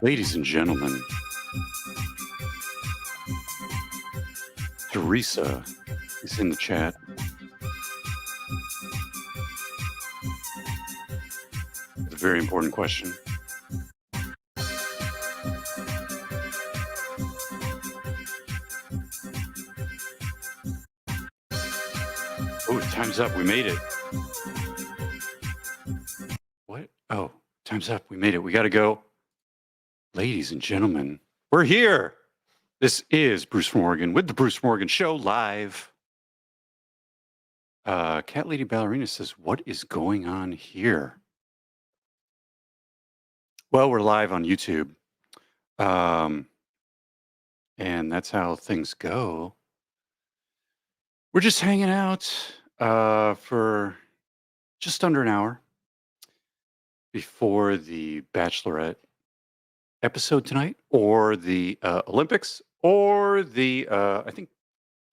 Ladies and gentlemen, Teresa is in the chat with a very important question. Oh, time's up. We made it. What? Oh, time's up. We made it. We got to go. Ladies and gentlemen, we're here. This is Bruce Morgan with the Bruce Morgan Show live. Cat Lady Ballerina says, "What is going on here?" Well, we're live on YouTube. Um, and that's how things go. We're just hanging out for just under an hour before the Bachelorette episode tonight, or the Olympics, or the I think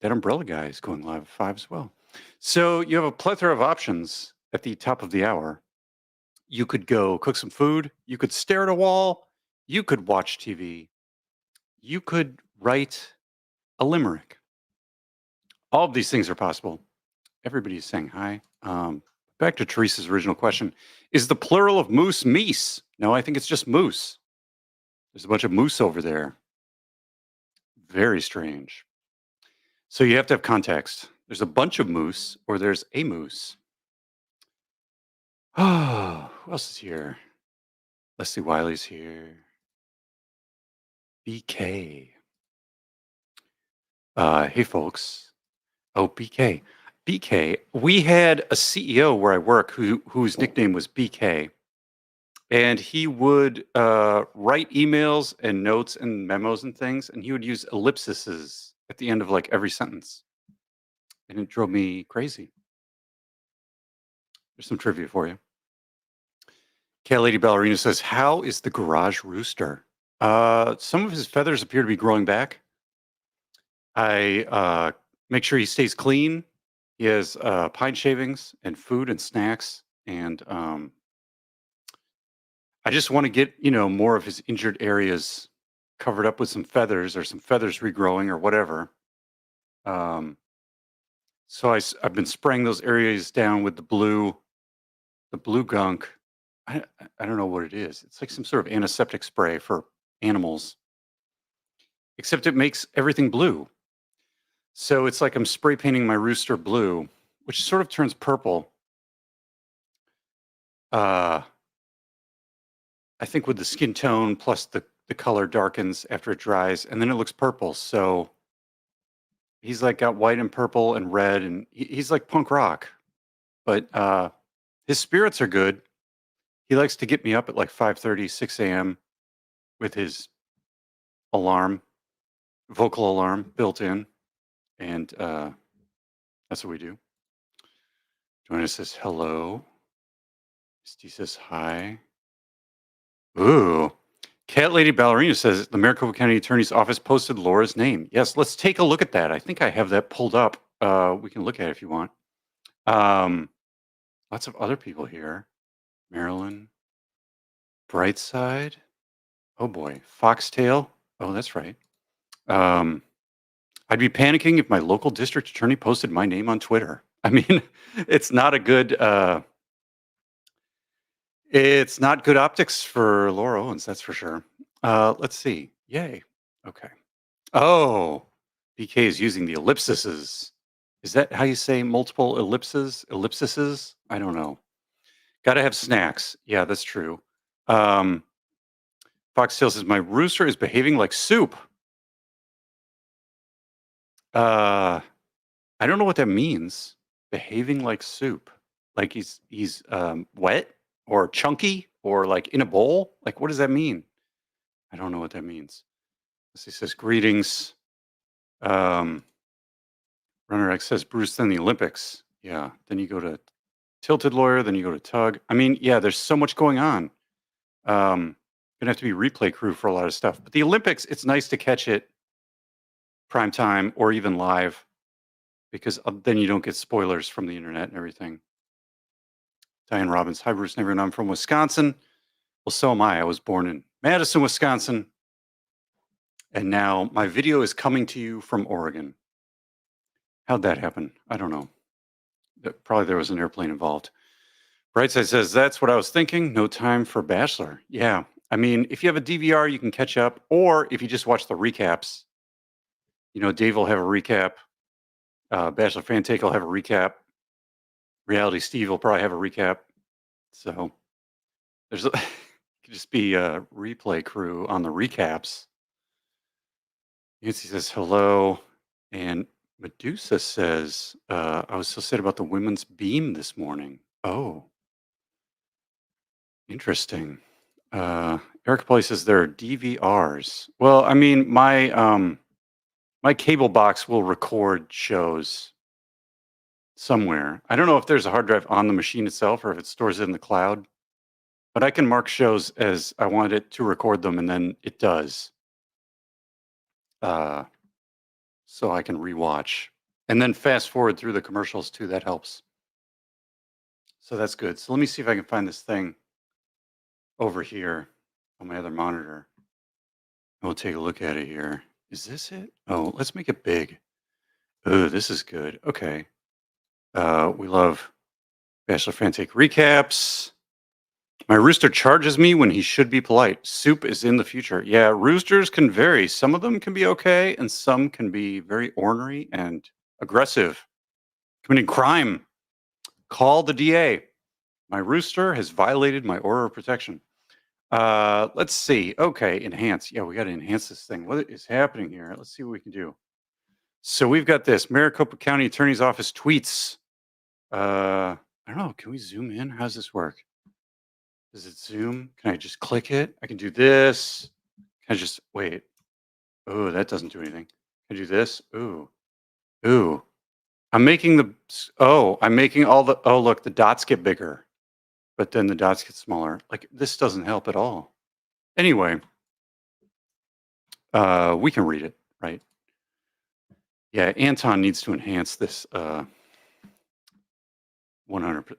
that Umbrella guy is going live at 5 as well. So you have a plethora of options at the top of the hour. You could go cook some food. You could stare at a wall. You could watch TV. You could write a limerick. All of these things are possible. Everybody's saying hi. Back to Teresa's original question. Is the plural of moose meese? No, I think it's just moose. There's a bunch of moose over there. Very strange. So you have to have context. There's a bunch of moose, or there's a moose. Oh, who else is here? Leslie Wiley's here. BK. Hey, folks. Oh, BK. BK. We had a CEO where I work whose nickname was BK. And he would write emails and notes and memos and things, and he would use ellipses at the end of like every sentence. And it drove me crazy. There's some trivia for you. Cat Lady Ballerina says, "How is the garage rooster?" Some of his feathers appear to be growing back. I make sure he stays clean. He has pine shavings and food and snacks, and I just want to get more of his injured areas covered up with some feathers, or some feathers regrowing, or whatever. Um, so I've been spraying those areas down with the blue gunk. I don't know what it is. It's like some sort of antiseptic spray for animals, except it makes everything blue. So it's like I'm spray painting my rooster blue, which sort of turns purple. Uh, I think with the skin tone plus the color darkens after it dries, and then it looks purple. So he's like got white and purple and red, and he's like punk rock. But his spirits are good. He likes to get me up at like 5:30, 6 a.m. with his alarm, vocal alarm built in. And that's what we do. Joanna says hello. Misty says hi. Ooh. Cat Lady Ballerina says the Maricopa County Attorney's Office posted Laura's name. Yes, let's take a look at that. I think I have that pulled up. We can look at it if you want. Lots of other people here. Marilyn. Brightside. Oh boy. Foxtail. Oh, that's right. I'd be panicking if my local district attorney posted my name on Twitter. I mean, it's not a good it's not good optics for Laura Owens, that's for sure. Let's see. Yay. Okay. Oh, BK is using the ellipses. Is that how you say multiple ellipses? Ellipses? I don't know. Got to have snacks. Yeah, that's true. Foxtail says my rooster is behaving like soup. I don't know what that means. Behaving like soup. Like he's wet or chunky or like in a bowl. Like what does that mean? I don't know what that means. He says greetings. Runner X says Bruce, then the Olympics. Yeah. Then you go to Tilted Lawyer. Then you go to Tug. I mean, yeah. There's so much going on. Gonna have to be replay crew for a lot of stuff. But the Olympics, it's nice to catch it prime time or even live, because then you don't get spoilers from the internet and everything. Diane Robbins, hi Bruce and everyone. I'm from Wisconsin. Well, so am I. I was born in Madison, Wisconsin. And now my video is coming to you from Oregon. How'd that happen? I don't know. Probably there was an airplane involved. Brightside says, that's what I was thinking. No time for Bachelor. Yeah. I mean, if you have a DVR, you can catch up. Or if you just watch the recaps, Dave will have a recap. Bachelor Fan Take will have a recap. Reality Steve will probably have a recap. So it could just be a replay crew on the recaps. Nancy says hello. And Medusa says, I was so sad about the women's beam this morning. Oh, interesting. Eric Play says there are DVRs. Well, I mean, my cable box will record shows somewhere. I don't know if there's a hard drive on the machine itself or if it stores it in the cloud, but I can mark shows as I want it to record them, and then it does. Uh, so I can rewatch and then fast forward through the commercials too. That helps. So that's good. So let me see if I can find this thing over here on my other monitor. We'll take a look at it here. Is this it? Oh, let's make it big. Oh, this is good. Okay. We love Bachelor Fan Take recaps. My rooster charges me when he should be polite. Soup is in the future. Yeah, roosters can vary. Some of them can be okay, and some can be very ornery and aggressive, committing crime. Call the DA. My rooster has violated my order of protection. Let's see. Okay, enhance. Yeah, we got to enhance this thing. What is happening here? Let's see what we can do. So we've got this Maricopa County Attorney's Office tweets. I don't know. Can we zoom in? How does this work? Does it zoom? Can I just click it? I can do this. Can I just wait? Oh, that doesn't do anything. Can I do this? Ooh, ooh. I'm making all the. Oh, look, the dots get bigger, but then the dots get smaller. Like this doesn't help at all. Anyway, we can read it, right? Yeah, Anton needs to enhance this 100.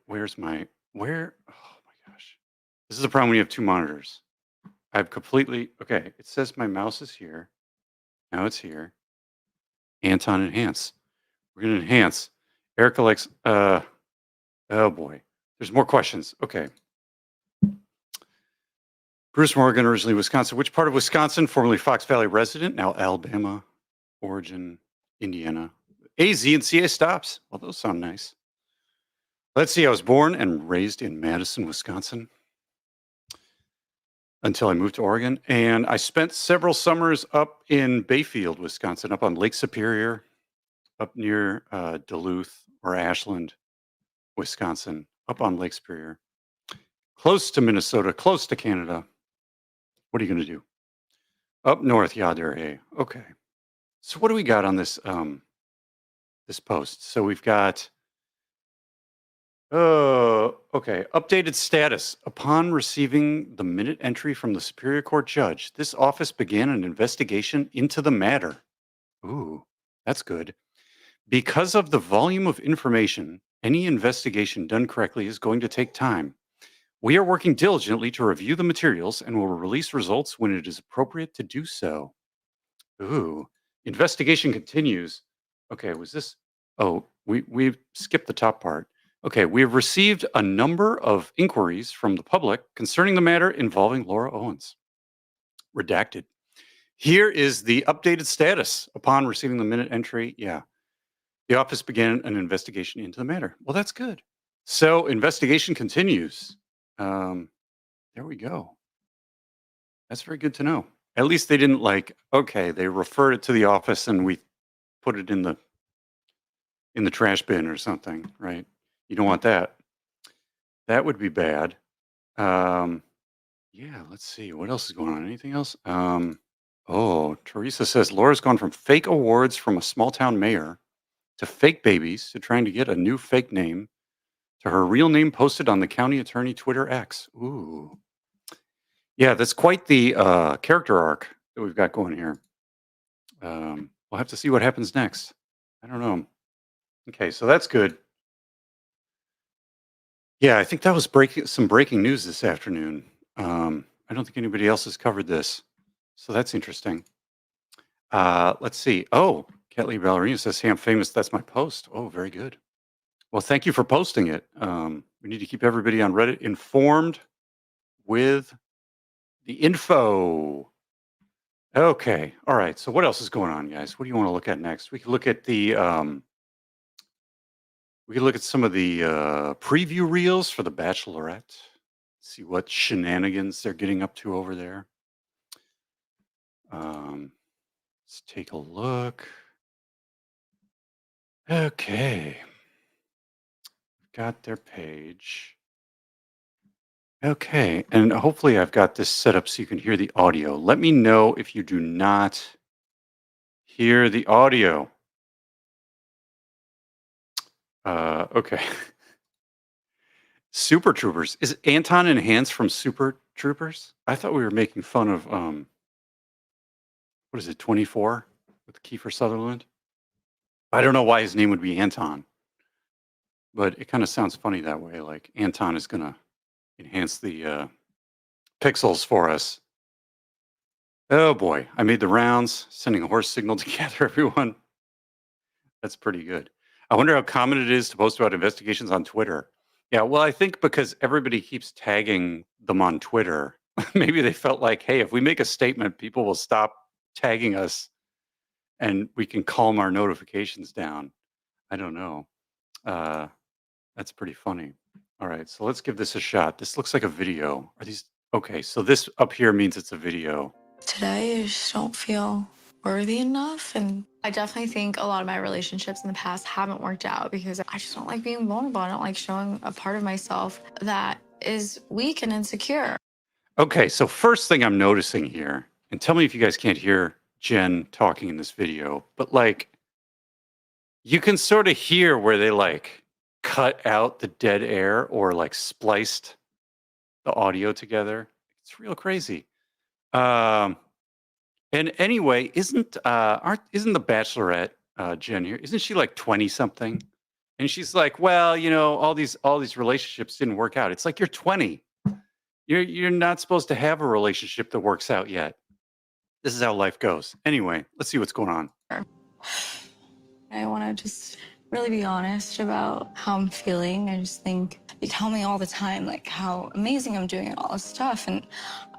Where? Oh my gosh. This is a problem when you have two monitors. I've completely, okay, it says my mouse is here. Now it's here. Anton enhance. We're going to enhance. Erica likes, oh boy. There's more questions. Okay. Bruce Morgan, originally Wisconsin. Which part of Wisconsin? Formerly Fox Valley resident, now Alabama, origin, Indiana. AZ and CA stops. Well, those sound nice. Let's see. I was born and raised in Madison, Wisconsin until I moved to Oregon. And I spent several summers up in Bayfield, Wisconsin, up on Lake Superior, up near Duluth or Ashland, Wisconsin, up on Lake Superior, close to Minnesota, close to Canada. What are you going to do? Up north, yeah, there. Hey, okay. So what do we got on this this post? So we've got okay. Updated status. Upon receiving the minute entry from the Superior Court judge, this office began an investigation into the matter. Ooh, that's good. Because of the volume of information, any investigation done correctly is going to take time. We are working diligently to review the materials and will release results when it is appropriate to do so. Ooh, investigation continues. Okay, was this? Oh, we skipped the top part. Okay, we have received a number of inquiries from the public concerning the matter involving Laura Owens. Redacted. Here is the updated status upon receiving the minute entry. Yeah, the office began an investigation into the matter. Well, that's good. So investigation continues. There we go. That's very good to know. At least they didn't okay, they referred it to the office and we put it in the trash bin or something, right? You don't want that. That would be bad. Yeah, let's see. What else is going on? Anything else? Oh, Teresa says Laura's gone from fake awards from a small town mayor to fake babies to trying to get a new fake name to her real name posted on the county attorney Twitter X. Ooh. Yeah, that's quite the character arc that we've got going here. We'll have to see what happens next. I don't know. Okay, so that's good. Yeah, I think that was some breaking news this afternoon. I don't think anybody else has covered this. So that's interesting. Let's see. Oh, Catley Ballerina says, "Hey, I'm famous. That's my post." Oh, very good. Well, thank you for posting it. We need to keep everybody on Reddit informed with the info. Okay. All right. So what else is going on, guys? What do you want to look at next? We could look at some of the preview reels for the Bachelorette. See what shenanigans they're getting up to over there. Um, let's take a look. Okay. Got their page. Okay. And hopefully I've got this set up so you can hear the audio. Let me know if you do not hear the audio. Okay. Super Troopers. Is Anton enhanced from Super Troopers? I thought we were making fun of what is it, 24 with Kiefer Sutherland? I don't know why his name would be Anton, but it kind of sounds funny that way. Like Anton is gonna enhance the pixels for us. Oh boy, I made the rounds, sending a horse signal to gather everyone. That's pretty good. I wonder how common it is to post about investigations on Twitter. Yeah, well, I think because everybody keeps tagging them on Twitter, maybe they felt like, hey, if we make a statement, people will stop tagging us and we can calm our notifications down. I don't know. Uh, that's pretty funny. All right, so let's give this a shot. This looks like a video. Are these okay? So this up here means it's a video. Today, I just don't feel worthy enough. And I definitely think a lot of my relationships in the past haven't worked out because I just don't like being vulnerable. I don't like showing a part of myself that is weak and insecure. Okay, so first thing I'm noticing here, and tell me if you guys can't hear Jen talking in this video, but like you can sort of hear where they like cut out the dead air or like spliced the audio together. It's real crazy. Um, and anyway, isn't the Bachelorette Jen here? Isn't she like 20 something? And she's like, well, all these relationships didn't work out. It's like you're 20. You're not supposed to have a relationship that works out yet. This is how life goes. Anyway, let's see what's going on. I want to just really be honest about how I'm feeling. I just think they tell me all the time, like, how amazing I'm doing and all this stuff. And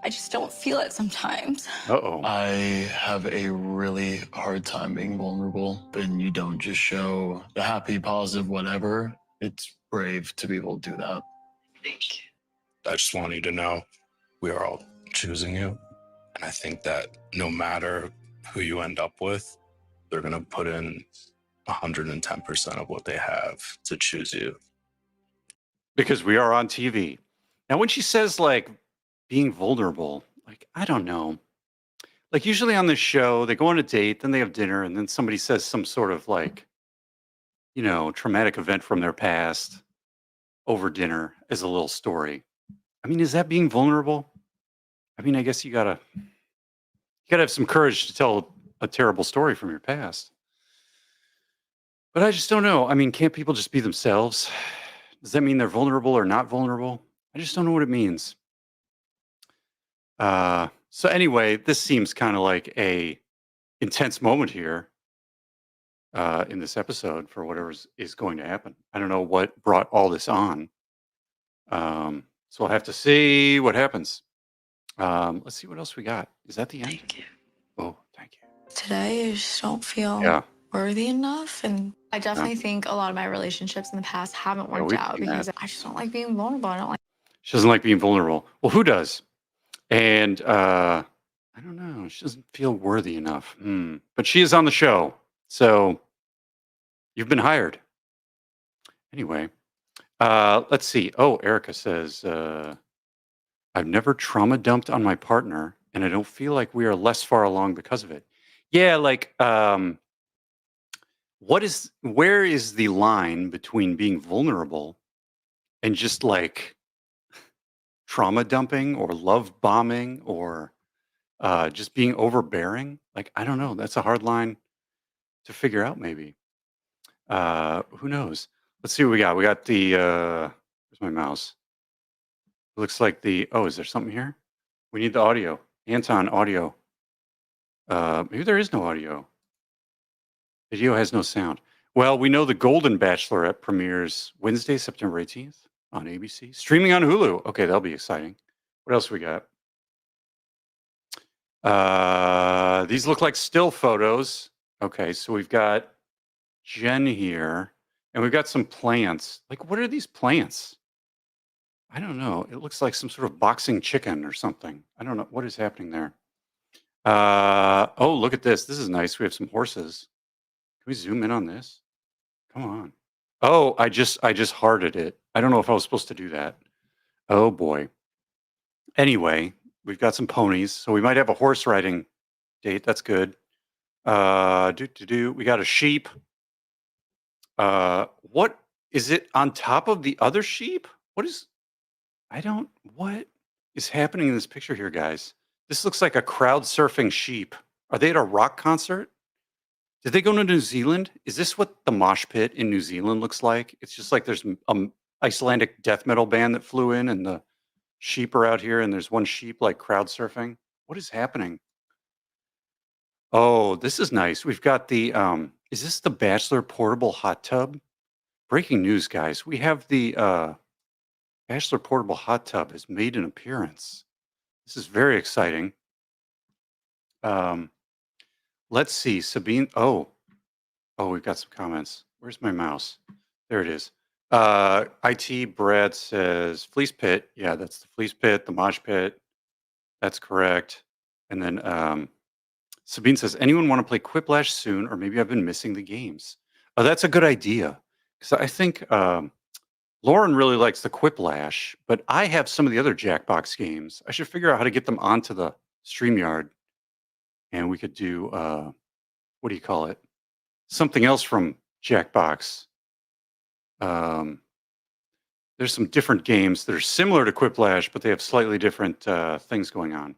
I just don't feel it sometimes. Uh-oh. I have a really hard time being vulnerable, and you don't just show the happy, positive, whatever. It's brave to be able to do that. I just want you to know we are all choosing you. And I think that no matter who you end up with, they're going to put in 110% of what they have to choose you. Because we are on TV. Now, when she says like being vulnerable, like, I don't know. Like, usually on this show, they go on a date, then they have dinner, and then somebody says some sort of like, traumatic event from their past over dinner as a little story. I mean, is that being vulnerable? I mean, I guess you gotta have some courage to tell a terrible story from your past. But I just don't know. I mean, can't people just be themselves? Does that mean they're vulnerable or not vulnerable? I just don't know what it means. So anyway, this seems kind of like a intense moment here in this episode for whatever is going to happen. I don't know what brought all this on. So we'll have to see what happens. Let's see what else we got. Is that the end? Thank you. Oh, thank you. Today, I just don't feel Yeah. worthy enough. And I Yeah. definitely think a lot of my relationships in the past haven't Yeah, worked we've out seen that. because I just don't like being vulnerable. I don't like. She doesn't like being vulnerable. Well, who does? And I don't know. She doesn't feel worthy enough. But she is on the show. So you've been hired. Anyway, let's see. Oh, Erica says, I've never trauma dumped on my partner, and I don't feel like we are less far along because of it. Yeah, like, where is the line between being vulnerable and just like trauma dumping or love bombing or just being overbearing? Like, I don't know. That's a hard line to figure out, maybe. Who knows? Let's see what we got. We got the, where's my mouse? Looks like oh, is there something here? We need the audio. Anton, audio. Maybe there is no audio. Video has no sound. Well, we know the Golden Bachelorette premieres Wednesday, September 18th on ABC. Streaming on Hulu. Okay, that'll be exciting. What else we got? These look like still photos. Okay, so we've got Jen here, and we've got some plants. Like, what are these plants? I don't know. It looks like some sort of boxing chicken or something. I don't know what is happening there. Oh, look at this. This is nice. We have some horses. Can we zoom in on this? Come on. Oh, I just hearted it. I don't know if I was supposed to do that. Oh boy. Anyway, we've got some ponies, so we might have a horse riding date. That's good. We got a sheep. What is it on top of the other sheep? What is happening in this picture here, guys? This looks like a crowd surfing sheep. Are they at a rock concert? Did they go to New Zealand? Is this what the mosh pit in New Zealand looks like? It's just like there's Icelandic death metal band that flew in, and the sheep are out here, and there's one sheep like crowd surfing. What is happening? Oh, this is nice. We've got the is this the Bachelor portable hot tub? Breaking news, guys. We have the Bachelor portable hot tub has made an appearance. This is very exciting. Um, let's see, Sabine. Oh, we've got some comments. Where's my mouse? There it is. IT Brad says fleece pit. Yeah, that's the fleece pit, the mosh pit. That's correct. And then Sabine says, anyone want to play Quiplash soon? Or maybe I've been missing the games. Oh, that's a good idea. Because I think Lauren really likes the Quiplash, but I have some of the other Jackbox games. I should figure out how to get them onto the StreamYard. And we could do, what do you call it? Something else from Jackbox. There's some different games that are similar to Quiplash, but they have slightly different things going on.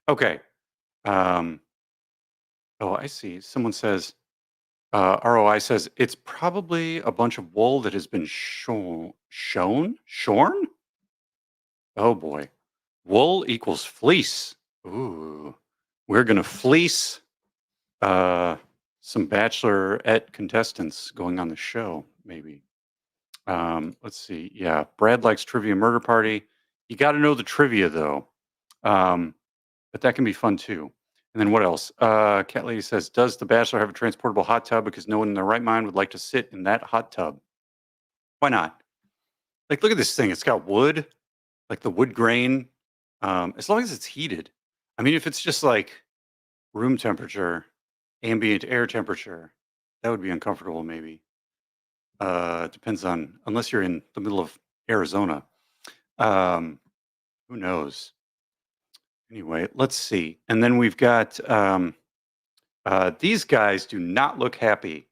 Okay. Oh, I see. Someone says, ROI says, it's probably a bunch of wool that has been shorn? Oh boy. Wool equals fleece. Ooh. We're going to fleece some Bachelorette contestants going on the show, maybe. Let's see. Yeah, Brad likes Trivia Murder Party. You got to know the trivia, though. But that can be fun, too. And then what else? Cat Lady says, does The Bachelor have a transportable hot tub? Because no one in their right mind would like to sit in that hot tub. Why not? Like, look at this thing. It's got wood, like the wood grain. As long as it's heated. I mean, if it's just like room temperature, ambient air temperature, that would be uncomfortable, maybe. Depends on, unless you're in the middle of Arizona. Who knows? Anyway, let's see. And then we've got these guys do not look happy.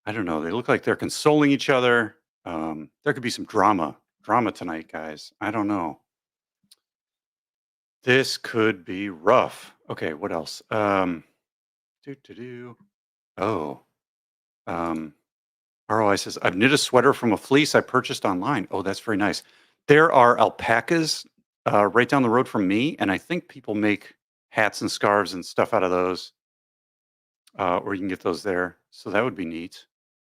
I don't know. They look like they're consoling each other. There could be some drama tonight, guys. I don't know. This could be rough. Okay, what else? Oh, ROI says, I've knit a sweater from a fleece I purchased online. Oh, that's very nice. There are alpacas right down the road from me, and I think people make hats and scarves and stuff out of those, or you can get those there. So that would be neat.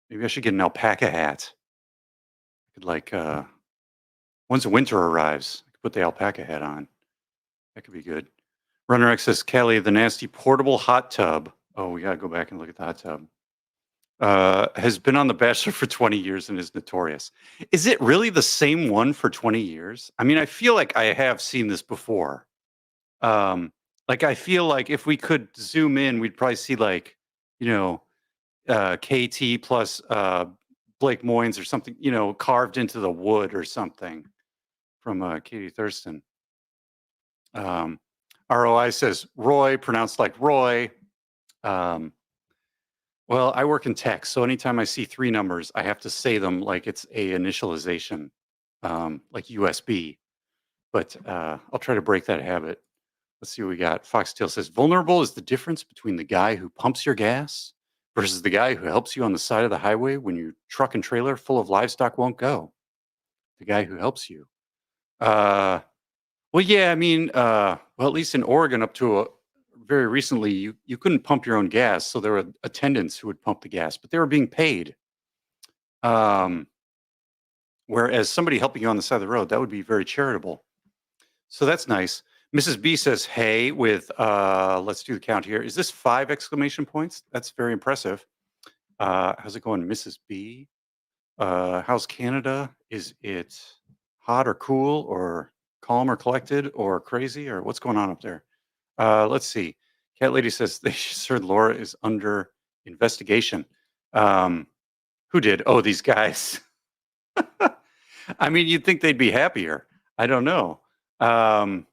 Maybe I should get an alpaca hat. I could like, once winter arrives, I could put the alpaca hat on. That could be good. Runner X says, Callie, the nasty portable hot tub. Oh, we gotta go back and look at the hot tub. Has been on The Bachelor for 20 years and is notorious. Is it really the same one for 20 years? I mean, I feel like I have seen this before. Like, I feel like if we could zoom in, we'd probably see like, you know, KT plus Blake Moynes or something, you know, carved into the wood or something from Katie Thurston. ROI says Roy, pronounced like Roy. Well, I work in tech, so anytime I see 3 numbers, I have to say them like it's a initialization, like USB. But I'll try to break that habit. Let's see what we got. Foxtail says, vulnerable is the difference between the guy who pumps your gas versus the guy who helps you on the side of the highway when your truck and trailer full of livestock won't go. The guy who helps you. Well, yeah, I mean, Well, at least in Oregon, up to very recently, you couldn't pump your own gas, so there were attendants who would pump the gas, but they were being paid. Um, whereas somebody helping you on the side of the road, that would be very charitable. So that's nice. Mrs. B says, "Hey," with let's do the count here. Is this 5 exclamation points? That's very impressive. How's it going, Mrs. B? How's Canada? Is it hot or cool or calm or collected or crazy or what's going on up there? Let's see. Cat Lady says they just heard Laura is under investigation. Um, who did? Oh, these guys. I mean, you'd think they'd be happier. I don't know. Um,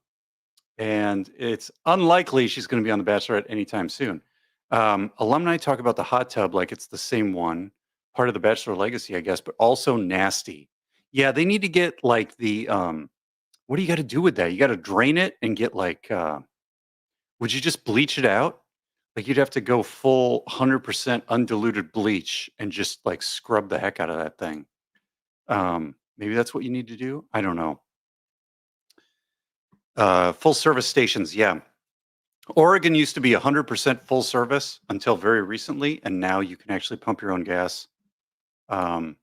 and it's unlikely she's going to be on The Bachelorette anytime soon. Alumni talk about the hot tub like it's the same one, part of the Bachelor legacy, I guess, but also nasty. Yeah, they need to get like what do you got to do with that? You got to drain it and get like, would you just bleach it out? Like you'd have to go full 100% undiluted bleach and just like scrub the heck out of that thing. Maybe that's what you need to do. I don't know. Full service stations. Yeah. Oregon used to be 100% full service until very recently, and now you can actually pump your own gas. Um,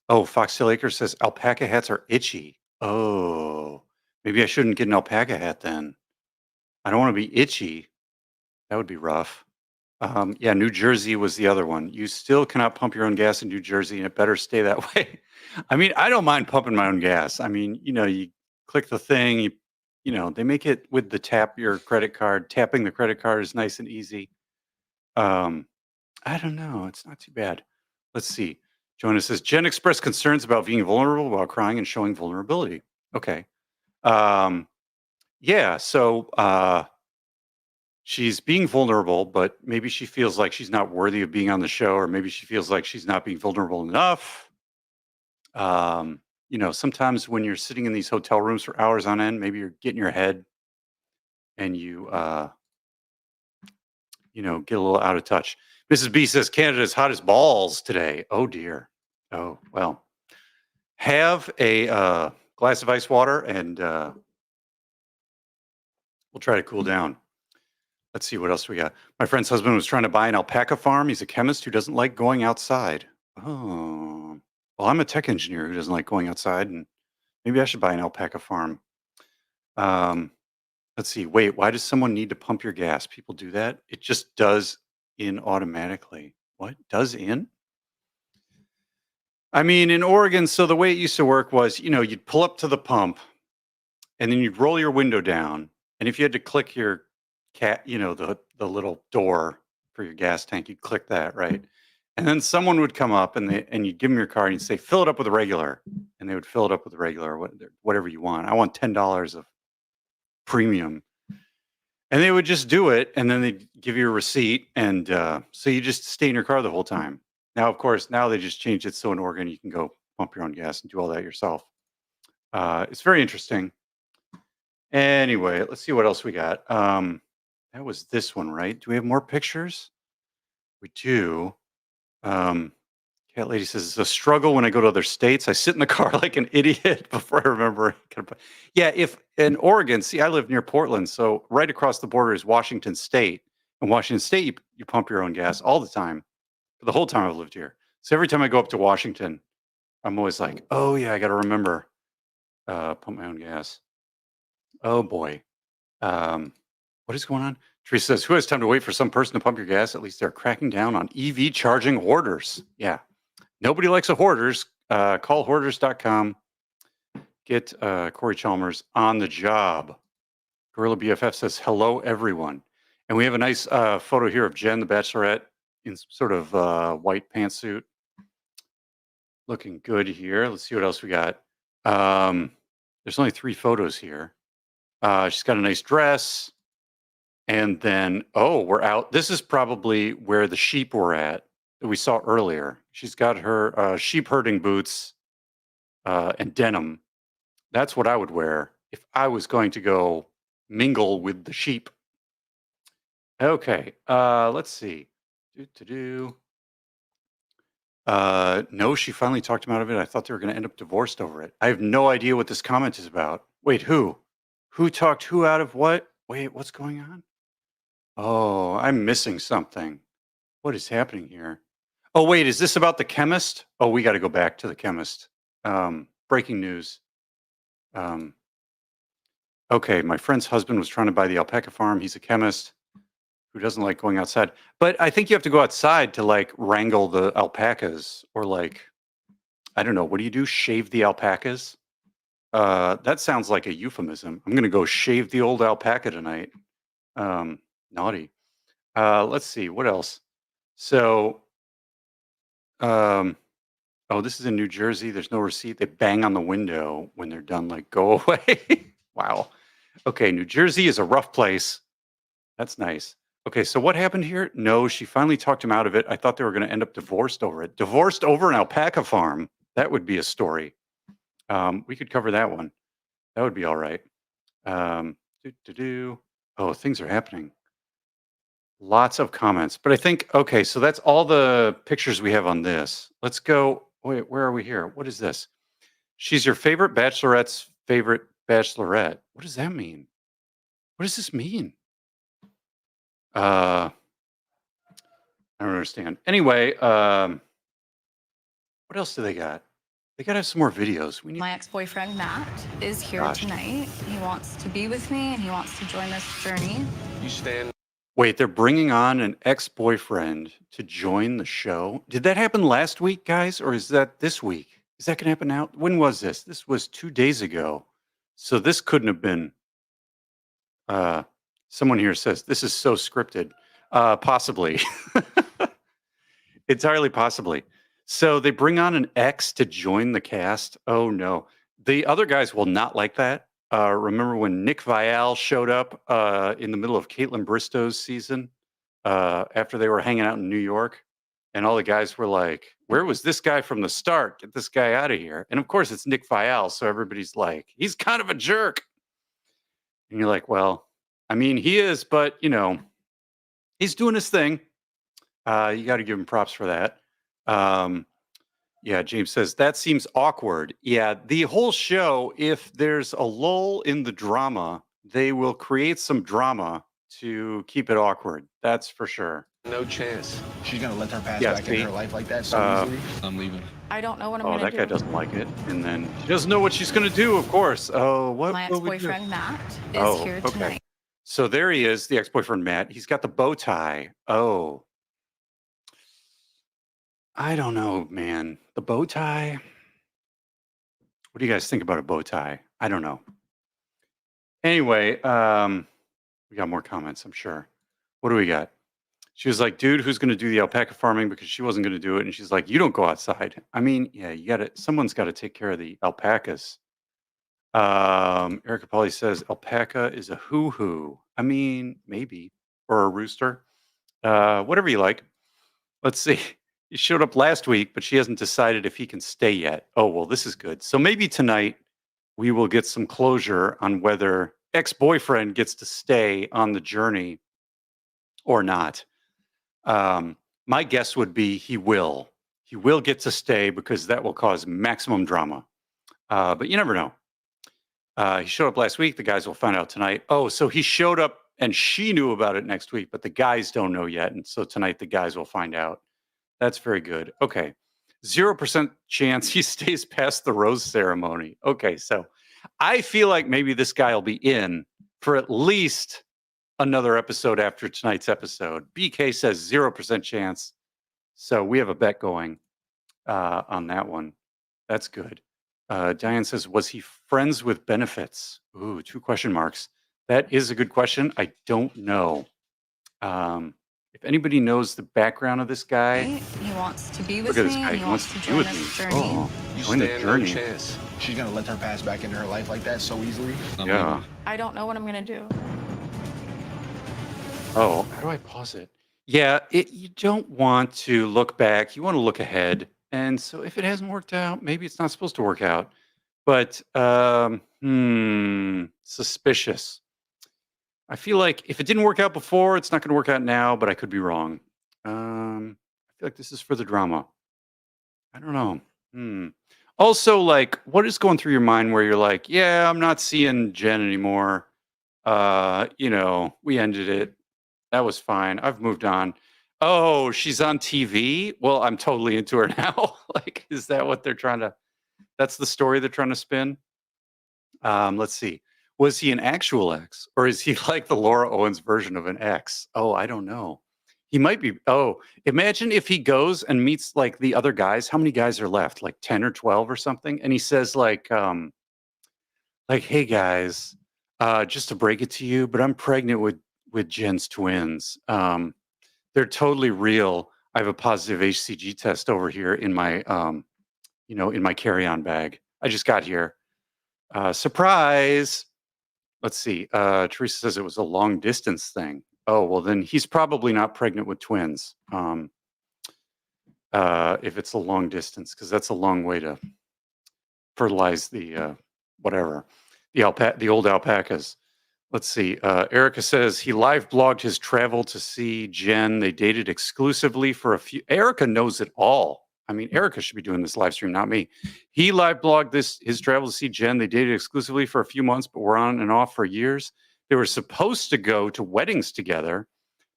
oh, Foxtail Acres says alpaca hats are itchy. Oh, maybe I shouldn't get an alpaca hat then. I don't want to be itchy. That would be rough. Yeah, New Jersey was the other one. You still cannot pump your own gas in New Jersey, and it better stay that way. I mean, I don't mind pumping my own gas. I mean, you click the thing, they make it with the tap your credit card. Tapping the credit card is nice and easy. Um, I don't know. It's not too bad. Let's see. Jonas says Jen expressed concerns about being vulnerable while crying and showing vulnerability. Okay. Um, yeah. So she's being vulnerable, but maybe she feels like she's not worthy of being on the show, or maybe she feels like she's not being vulnerable enough. Sometimes when you're sitting in these hotel rooms for hours on end, maybe you're getting your head and you get a little out of touch. Mrs. B says Canada's hot as balls today. Oh dear. Oh, well. Have a glass of ice water and we'll try to cool down. Let's see what else we got. My friend's husband was trying to buy an alpaca farm. He's a chemist who doesn't like going outside. Oh, well, I'm a tech engineer who doesn't like going outside, and maybe I should buy an alpaca farm. Um, let's see. Wait, why does someone need to pump your gas? People do that. It just does in automatically. What does in? I mean, in Oregon, so the way it used to work was, you'd pull up to the pump and then you'd roll your window down. And if you had to click your the little door for your gas tank, you'd click that, right? And then someone would come up and you'd give them your card and you'd say, fill it up with a regular. And they would fill it up with a regular, whatever you want. I want $10 of premium. And they would just do it. And then they'd give you a receipt. And so you just stay in your car the whole time. Now, of course, now they just changed it so in Oregon you can go pump your own gas and do all that yourself. It's very interesting. Anyway, let's see what else we got. That was this one, right? Do we have more pictures? We do. Cat Lady says it's a struggle when I go to other states. I sit in the car like an idiot before I remember. Yeah, if in Oregon, see, I live near Portland, so right across the border is Washington State. In Washington State, you pump your own gas all the time. For the whole time I've lived here. So every time I go up to Washington, I'm always like, oh yeah, I got to remember pump my own gas. Oh boy. What is going on? Teresa says, who has time to wait for some person to pump your gas? At least they're cracking down on EV charging hoarders. Yeah. Nobody likes a hoarders. Call hoarders.com. Get Corey Chalmers on the job. Gorilla BFF says, hello, everyone. And we have a nice photo here of Jen, the Bachelorette, in sort of white pantsuit. Looking good here. Let's see what else we got. There's only 3 photos here. She's got a nice dress. And then, we're out. This is probably where the sheep were at that we saw earlier. She's got her sheep herding boots and denim. That's what I would wear if I was going to go mingle with the sheep. Okay, let's see. No, she finally talked him out of it. I thought they were going to end up divorced over it. I have no idea what this comment is about. Wait, who? Who talked who out of what? Wait, what's going on? Oh, I'm missing something. What is happening here? Oh, wait, is this about the chemist? Oh, we got to go back to the chemist. Breaking news. Um, okay, my friend's husband was trying to buy the alpaca farm. He's a chemist who doesn't like going outside. But I think you have to go outside to like wrangle the alpacas or like, I don't know, what do you do? Shave the alpacas? That sounds like a euphemism. I'm going to go shave the old alpaca tonight. Um, Naughty. Let's see, what else? So, um, oh, this is in New Jersey. There's no receipt. They bang on the window when they're done, like, go away. Wow. Okay, New Jersey is a rough place. That's nice. Okay, so what happened here? No, she finally talked him out of it. I thought they were going to end up divorced over it. Divorced over an alpaca farm. That would be a story. We could cover that one. That would be all right. Do. Oh, things are happening. Lots of comments, but I think okay, so that's all the pictures we have on this. Let's go. Wait, where are we here? What is this? She's your favorite bachelorette's favorite bachelorette. What does that mean? What does this mean? I don't understand. Anyway, what else do they got? They gotta have some more videos. We need. My ex-boyfriend, Matt, is here Gosh. tonight. He wants to be with me and he wants to join this journey. You stand. Wait, they're bringing on an ex-boyfriend to join the show. Did that happen last week, guys, or is that this week? Is that gonna happen now? When was this? This was 2 days ago. So this couldn't have been. Uh, Someone here says this is so scripted. Possibly, entirely possibly. So they bring on an ex to join the cast. Oh no, the other guys will not like that. Remember when Nick Viall showed up in the middle of Caitlin Bristow's season after they were hanging out in New York, and all the guys were like, "Where was this guy from the start? Get this guy out of here!" And of course, it's Nick Viall, so everybody's like, "He's kind of a jerk." And you're like, well, I mean, he is, but he's doing his thing. You got to give him props for that. Um, yeah, James says that seems awkward. Yeah, the whole show, if there's a lull in the drama, they will create some drama to keep it awkward. That's for sure. No chance. She's gonna let her pass Yeah, back into see? her life like that so easily. I'm leaving. I don't know what I'm Oh, gonna that do. guy doesn't like it. And then she doesn't know what she's going to do, of course. Oh, what My will we do? ex-boyfriend, Matt, is Oh, here okay. tonight. So there he is, the ex-boyfriend Matt. He's got the bow tie. Oh, I don't know, man. The bow tie. What do you guys think about a bow tie? I don't know. Anyway, we got more comments, I'm sure. What do we got? She was like, dude, who's going to do the alpaca farming because she wasn't going to do it. And she's like, you don't go outside. I mean, yeah, someone's got to take care of the alpacas. Erica Polly says alpaca is a hoo-hoo. I mean, maybe. Or a rooster. Whatever you like. Let's see. He showed up last week, but she hasn't decided if he can stay yet. Oh, well, this is good. So maybe tonight we will get some closure on whether ex-boyfriend gets to stay on the journey or not. My guess would be he will. He will get to stay because that will cause maximum drama. But you never know. He showed up last week. The guys will find out tonight. Oh, so he showed up and she knew about it next week, but the guys don't know yet. And so tonight the guys will find out. That's very good. Okay. 0% chance he stays past the rose ceremony. Okay. So I feel like maybe this guy will be in for at least another episode after tonight's episode. BK says 0% chance. So we have a bet going on that one. That's good. Diane says, was he friends with benefits? Ooh, 2 question marks. That is a good question. I don't know. If anybody knows the background of this guy, He wants to be with look at this me guy. and He he wants wants to to be join with this me. journey. Oh, You join the stand no journey. chance. She's gonna let her pass back into her life like that so easily. I'm Yeah. leaving. I don't know what I'm gonna do. Oh, how do I pause it? Yeah, you don't want to look back. You want to look ahead. And so if it hasn't worked out, maybe it's not supposed to work out. But suspicious. I feel like if it didn't work out before, it's not going to work out now, but I could be wrong. I feel like this is for the drama. I don't know. Also, like, what is going through your mind where you're like, yeah, I'm not seeing Jen anymore. We ended it. That was fine. I've moved on. Oh, she's on TV? Well, I'm totally into her now. Like, is that what they're trying to that's the story they're trying to spin? Let's see. Was he an actual ex or is he like the Laura Owens version of an ex? Oh, I don't know. He might be. Oh, imagine if he goes and meets like the other guys. How many guys are left? Like 10 or 12 or something? And he says hey guys, just to break it to you, but I'm pregnant with Jen's twins. They're totally real. I have a positive HCG test over here in my in my carry-on bag. I just got here. Surprise. Let's see. Teresa says it was a long distance thing. Oh, well, then he's probably not pregnant with twins. If it's a long distance, because that's a long way to fertilize the whatever, the old alpacas. Let's see. Erica says he live blogged his travel to see Jen. They dated exclusively for a few. Erica knows it all. I mean, Erica should be doing this live stream, not me. He live blogged his travel to see Jen. They dated exclusively for a few months, but were on and off for years. They were supposed to go to weddings together,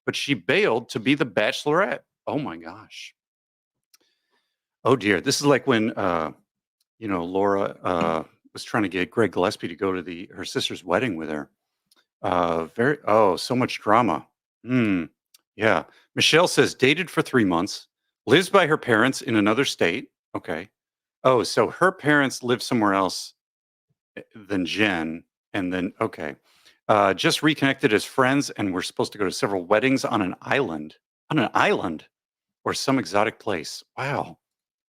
but she bailed to be the Bachelorette. Oh my gosh. Oh dear. This is like when Laura was trying to get Greg Gillespie to go to her sister's wedding with her. So much drama. Yeah. Michelle says dated for 3 months, lives by her parents in another state. Okay. Oh, so her parents live somewhere else than Jen. And then, okay. Just reconnected as friends, and we're supposed to go to several weddings on an island. On an island or some exotic place. Wow.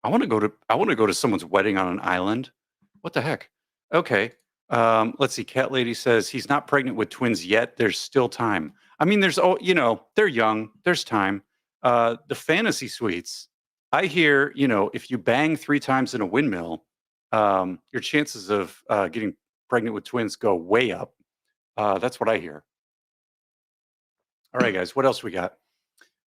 I want to go to someone's wedding on an island. What the heck? Okay. Let's see. Cat Lady says he's not pregnant with twins yet. There's still time. I mean, they're young. There's time. The fantasy suites. I hear, if you bang 3 times in a windmill, your chances of getting pregnant with twins go way up. That's what I hear. All right, guys. What else we got?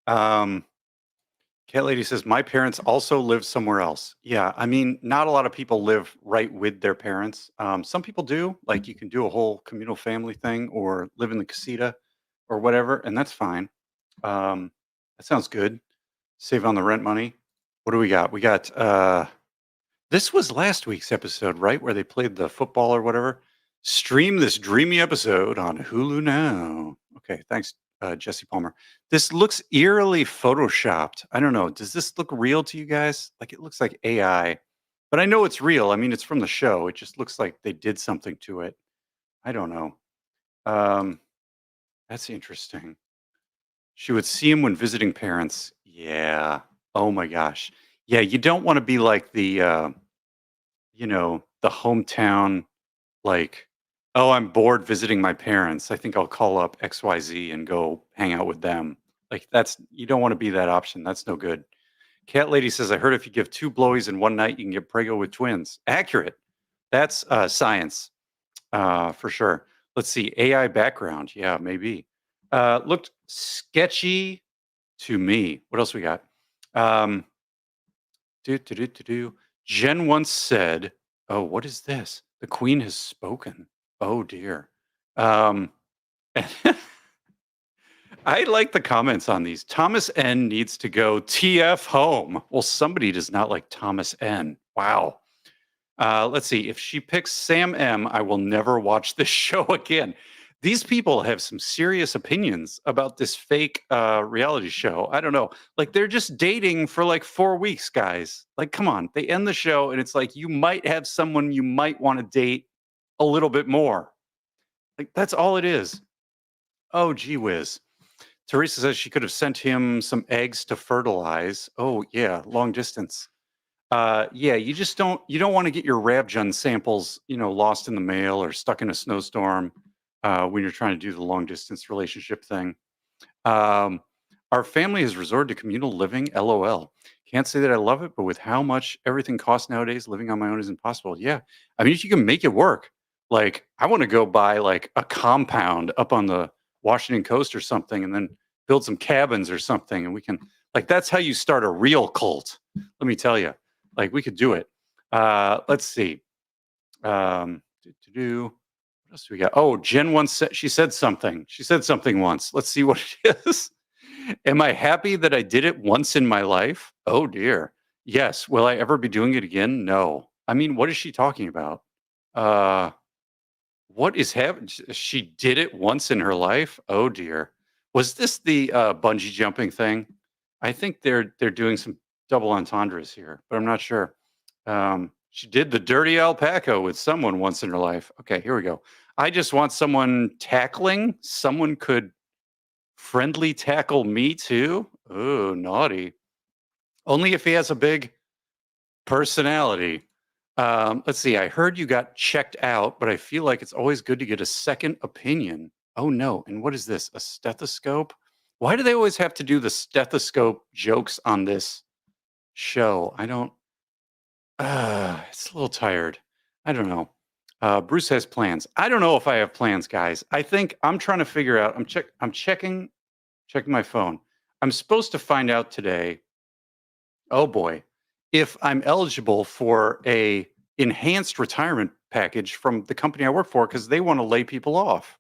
Cat Lady says, my parents also live somewhere else. Yeah, I mean, not a lot of people live right with their parents. Some people do, like you can do a whole communal family thing or live in the casita or whatever, and that's fine. That sounds good. Save on the rent money. What do we got? We got, this was last week's episode, right? Where they played the football or whatever. Stream this dreamy episode on Hulu now. Okay, thanks, Jesse Palmer. This looks eerily photoshopped. I don't know. Does this look real to you guys? Like it looks like AI, but I know it's real. I mean, it's from the show. It just looks like they did something to it. I don't know. That's interesting. She would see him when visiting parents. Yeah. Oh my gosh. Yeah, you don't want to be like the hometown, like, oh, I'm bored visiting my parents. I think I'll call up XYZ and go hang out with them. Like you don't want to be that option. That's no good. Cat Lady says, I heard if you give 2 blowies in one night, you can get preggo with twins. Accurate. That's science for sure. Let's see. AI background. Yeah, maybe. Looked sketchy to me. What else we got? Jen once said, oh, what is this? The queen has spoken. Oh dear. I like the comments on these. Thomas N needs to go TF home. Well, somebody does not like Thomas N. Wow. Let's see. If she picks Sam M, I will never watch this show again. These people have some serious opinions about this fake reality show. I don't know. Like they're just dating for like 4 weeks, guys. Like, come on. They end the show and it's like you might have someone you might want to date a little bit more. Like that's all it is. Oh, gee whiz. Teresa says she could have sent him some eggs to fertilize. Oh, yeah, long distance. Yeah, you don't want to get your Ravjun samples, lost in the mail or stuck in a snowstorm when you're trying to do the long distance relationship thing. Our family has resorted to communal living. LOL. Can't say that I love it, but with how much everything costs nowadays, living on my own is impossible. Yeah, I mean, if you can make it work, like I want to go buy like a compound up on the Washington coast or something, and then build some cabins or something, and we can like that's how you start a real cult. Let me tell you, like we could do it. Let's see. What else do we got? Oh, Jen once said she said something. She said something once. Let's see what it is. Am I happy that I did it once in my life? Oh dear. Yes. Will I ever be doing it again? No. I mean, what is she talking about? Uh what is happening? She did it once in her life? Oh dear. Was this the bungee jumping thing? I think they're doing some double entendres here, but I'm not sure. She did the dirty alpaca with someone once in her life. Okay, here we go. I just want someone tackling. Someone could friendly tackle me too. Oh, naughty. Only if he has a big personality. Let's see. I heard you got checked out, but I feel like it's always good to get a second opinion. Oh no. And what is this? A stethoscope? Why do they always have to do the stethoscope jokes on this show? I don't it's a little tired. I don't know. Bruce has plans. I don't know if I have plans, guys. I think I'm trying to figure out. I'm checking my phone. I'm supposed to find out today. Oh boy, if I'm eligible for a enhanced retirement package from the company I work for because they want to lay people off.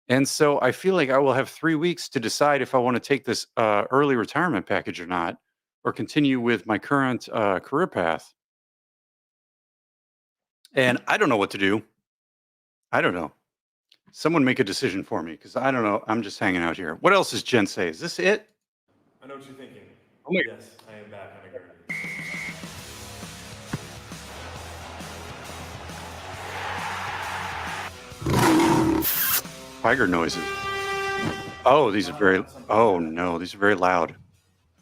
And so I feel like I will have 3 weeks to decide if I want to take this early retirement package or not, or continue with my current career path. And I don't know what to do. I don't know. Someone make a decision for me because I don't know. I'm just hanging out here. What else does Jen say? Is this it? I know what you're thinking. Oh my Yes, I am back on a gurney. tiger noises. Oh, these are very. Oh no, these are very loud.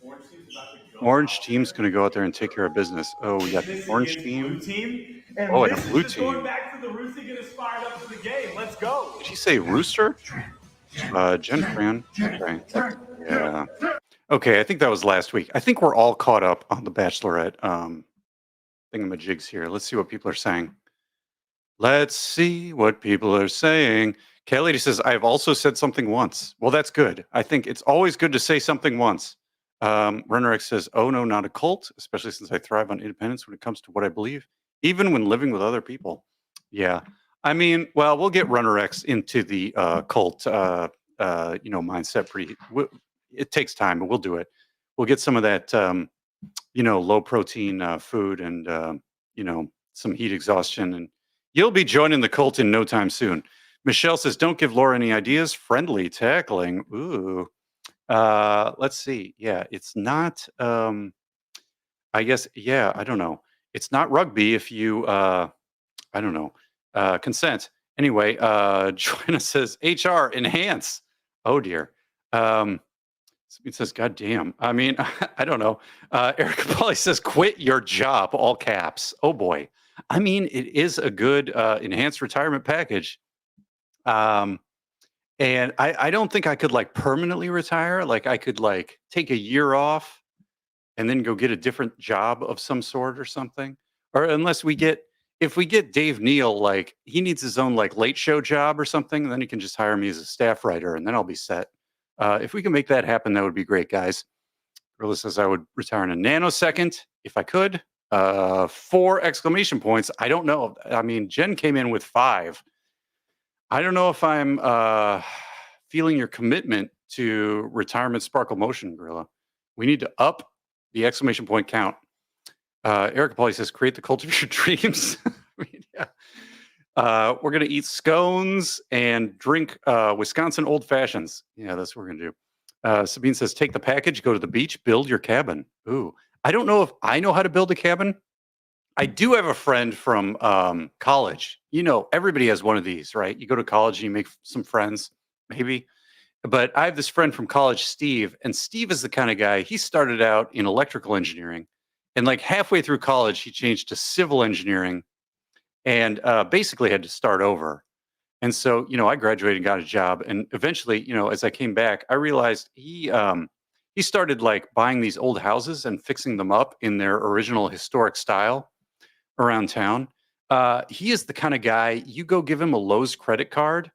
Orange team's about to go Orange out team's there. going to go out there and take care of business. Oh, we got the This orange against team. blue team, and Oh, and a this blue is just going team. back to the roots to get us fired up for the game. Let's go. Did she say rooster? Jen Fran. Okay. Yeah. Okay, I think that was last week. I think we're all caught up on the Bachelorette thingamajigs here. Let's see what people are saying. Let's see what people are saying. Cat Lady says, I've also said something once. Well, that's good. I think it's always good to say something once. Runner X says, oh no, not a cult, especially since I thrive on independence when it comes to what I believe, even when living with other people. Yeah. I mean, well, we'll get Runner X into the cult, mindset it takes time, but we'll do it. We'll get some of that, low protein food and, some heat exhaustion. And you'll be joining the cult in no time soon. Michelle says, don't give Laura any ideas. Friendly tackling. Ooh. Let's see. Yeah, it's not, I guess, yeah, I don't know. It's not rugby if you, I don't know, consent. Anyway, Joanna says, HR, enhance. Oh, dear. It says, God damn. I mean, I don't know. Erica Polly says, quit your job, all caps. Oh, boy. I mean, it is a good enhanced retirement package. And I don't think I could like permanently retire. Like I could like take a year off and then go get a different job of some sort or something. Or unless if we get Dave Neal, like he needs his own like late show job or something, then he can just hire me as a staff writer and then I'll be set. If we can make that happen, that would be great, guys. Gorilla says I would retire in a nanosecond if I could. 4 exclamation points. I don't know. I mean, Jen came in with 5. I don't know if I'm feeling your commitment to retirement sparkle motion, Gorilla. We need to up the exclamation point count. Erica Polly says, create the cult of your dreams. I mean, yeah. We're going to eat scones and drink Wisconsin old fashions. Yeah, that's what we're going to do. Sabine says, take the package, go to the beach, build your cabin. Ooh, I don't know if I know how to build a cabin. I do have a friend from college. Everybody has one of these, right? You go to college and you make some friends, maybe. But I have this friend from college, Steve, and Steve is the kind of guy, he started out in electrical engineering. And like halfway through college, he changed to civil engineering and basically had to start over. And so, I graduated and got a job. And eventually, as I came back, I realized he started like buying these old houses and fixing them up in their original historic style around town. He is the kind of guy you go give him a Lowe's credit card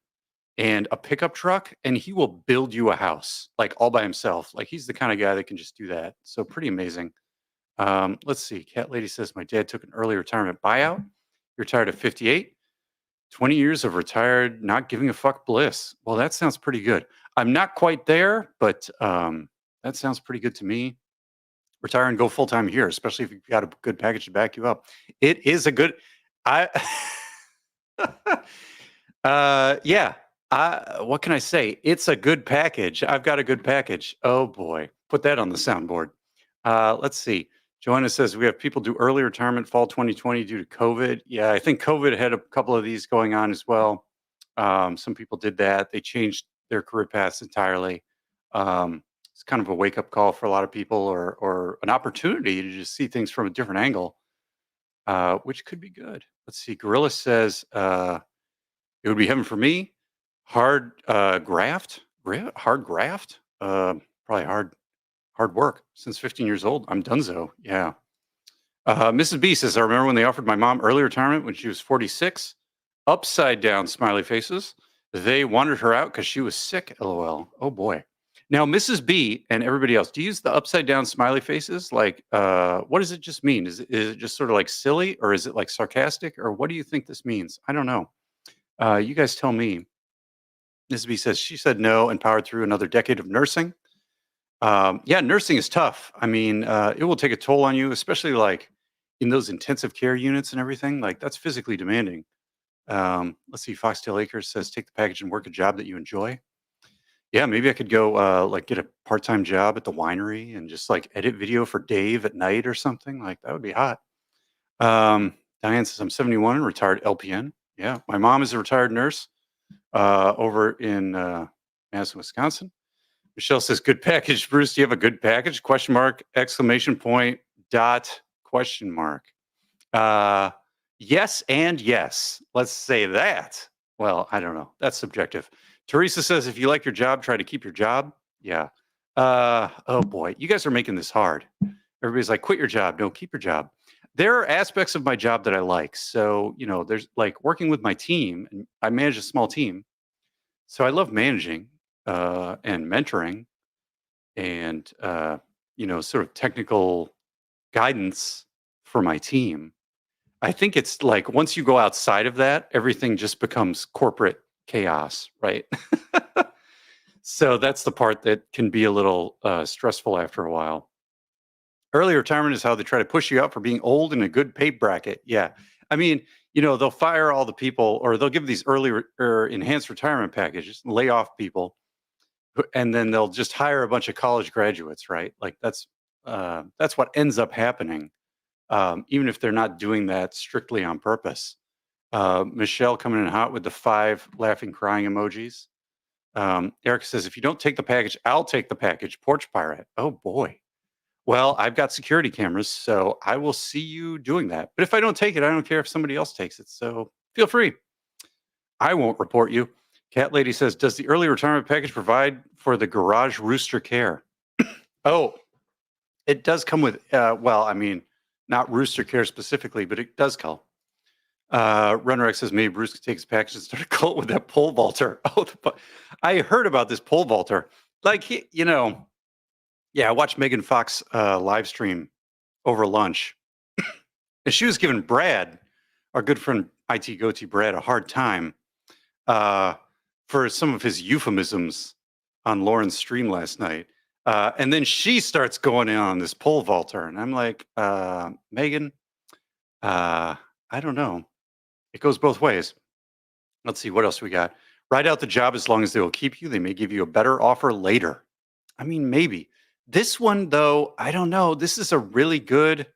and a pickup truck, and he will build you a house like all by himself. Like he's the kind of guy that can just do that. So pretty amazing. Let's see. Cat Lady says my dad took an early retirement buyout. He retired at 58. 20 years of retired, not giving a fuck bliss. Well, that sounds pretty good. I'm not quite there, but that sounds pretty good to me. Retire and go full time here, especially if you've got a good package to back you up. It is a good. I. Yeah. What can I say? It's a good package. I've got a good package. Oh boy, put that on the soundboard. Let's see. Joanna says we have people do early retirement fall 2020 due to COVID. Yeah, I think COVID had a couple of these going on as well. Some people did that. They changed their career paths entirely. It's kind of a wake up call for a lot of people, or an opportunity to just see things from a different angle, which could be good. Let's see. Gorilla says it would be heaven for me. Hard hard graft. Probably hard work. Since 15 years old, I'm donezo. Yeah. Mrs. B says, I remember when they offered my mom early retirement when she was 46. Upside down smiley faces. They wanted her out because she was sick. LOL. Oh boy. Now, Mrs. B and everybody else, do you use the upside down smiley faces? Like, what does it just mean? Is it just sort of like silly, or is it like sarcastic, or what do you think this means? I don't know. You guys tell me. Mrs. B says she said no and powered through another decade of nursing. Yeah, nursing is tough. I mean, it will take a toll on you, especially like in those intensive care units and everything. Like that's physically demanding. Let's see. Foxtail Acres says take the package and work a job that you enjoy. Yeah, maybe I could go like get a part-time job at the winery and just like edit video for Dave at night or something. Like that would be hot. Diane says I'm 71 and retired LPN. Yeah, my mom is a retired nurse over in Madison, Wisconsin. Michelle says, "Good package, Bruce. Do you have a good package?" Question mark! Exclamation point! Dot! Question mark! Yes and yes. Let's say that. Well, I don't know. That's subjective. Teresa says, "If you like your job, try to keep your job." Yeah. Oh boy, you guys are making this hard. Everybody's like, "Quit your job." No, keep your job. There are aspects of my job that I like. So, there's like working with my team, and I manage a small team. So I love managing and mentoring and, sort of technical guidance for my team. I think it's like once you go outside of that, everything just becomes corporate chaos, right? So that's the part that can be a little stressful after a while. Early retirement is how they try to push you out for being old in a good pay bracket. Yeah. I mean, they'll fire all the people, or they'll give these early or enhanced retirement packages, lay off people, and then they'll just hire a bunch of college graduates, right? Like that's what ends up happening, even if they're not doing that strictly on purpose. Michelle coming in hot with the 5 laughing, crying emojis. Eric says, if you don't take the package, I'll take the package. Porch pirate. Oh boy. Well, I've got security cameras, so I will see you doing that. But if I don't take it, I don't care if somebody else takes it. So feel free. I won't report you. Cat Lady says, does the early retirement package provide for the garage rooster care? Oh, it does come with, well, I mean, not rooster care specifically, but it does come. Runrex says, maybe Bruce could take his package and start a cult with that pole vaulter. Oh, I heard about this pole vaulter. Like, yeah, I watched Megan Fox live stream over lunch. And she was giving Brad, our good friend IT Goatee Brad, a hard time for some of his euphemisms on Lauren's stream last night. And then she starts going in on this pole vaulter. And I'm like, Megan, I don't know. It goes both ways. Let's see, what else we got? Ride out the job as long as they will keep you. They may give you a better offer later. I mean, maybe. This one, though, I don't know. This is a really good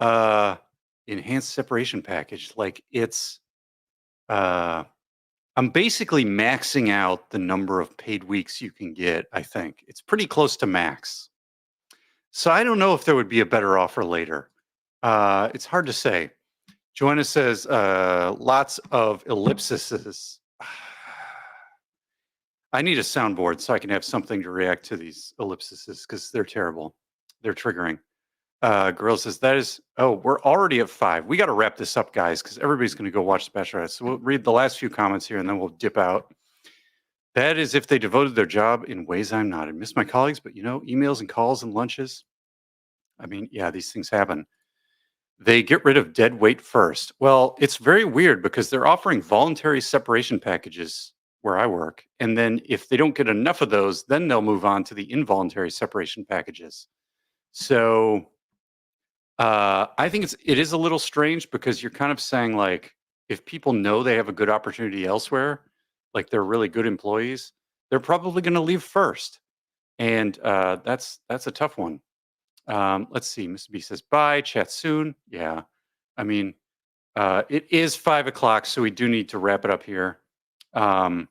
enhanced separation package. Like it's, I'm basically maxing out the number of paid weeks you can get. I think it's pretty close to max. So I don't know if there would be a better offer later. It's hard to say. Joanna says, lots of ellipses. I need a soundboard so I can have something to react to these ellipses because they're terrible. They're triggering. Gorilla says, we're already at 5. We got to wrap this up, guys, because everybody's going to go watch The Bachelorette. So we'll read the last few comments here and then we'll dip out. That is if they devoted their job in ways I'm not. I miss my colleagues, but emails and calls and lunches. I mean, yeah, these things happen. They get rid of dead weight first. Well, it's very weird because they're offering voluntary separation packages where I work. And then if they don't get enough of those, then they'll move on to the involuntary separation packages. So I think it is a little strange because you're kind of saying like if people know they have a good opportunity elsewhere, like they're really good employees, they're probably going to leave first, and that's a tough one. Let's see. Mr. B says bye. Chat soon. Yeah, I mean it is 5 o'clock, so we do need to wrap it up here. Um,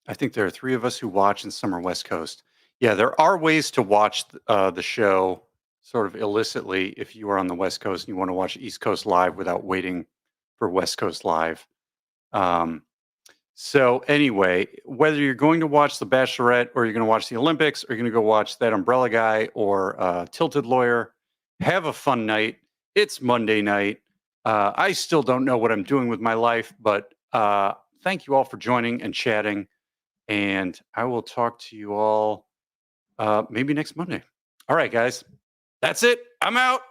I think there are three of us who watch, and some are West Coast. Yeah, there are ways to watch the show sort of illicitly if you are on the West Coast and you want to watch East Coast Live without waiting for West Coast Live. Um, so anyway, whether you're going to watch The Bachelorette or you're going to watch the Olympics or you're going to go watch That Umbrella Guy or Tilted Lawyer, have a fun night. It's Monday night. I still don't know what I'm doing with my life, but thank you all for joining and chatting. And I will talk to you all maybe next Monday. All right, guys. That's it. I'm out.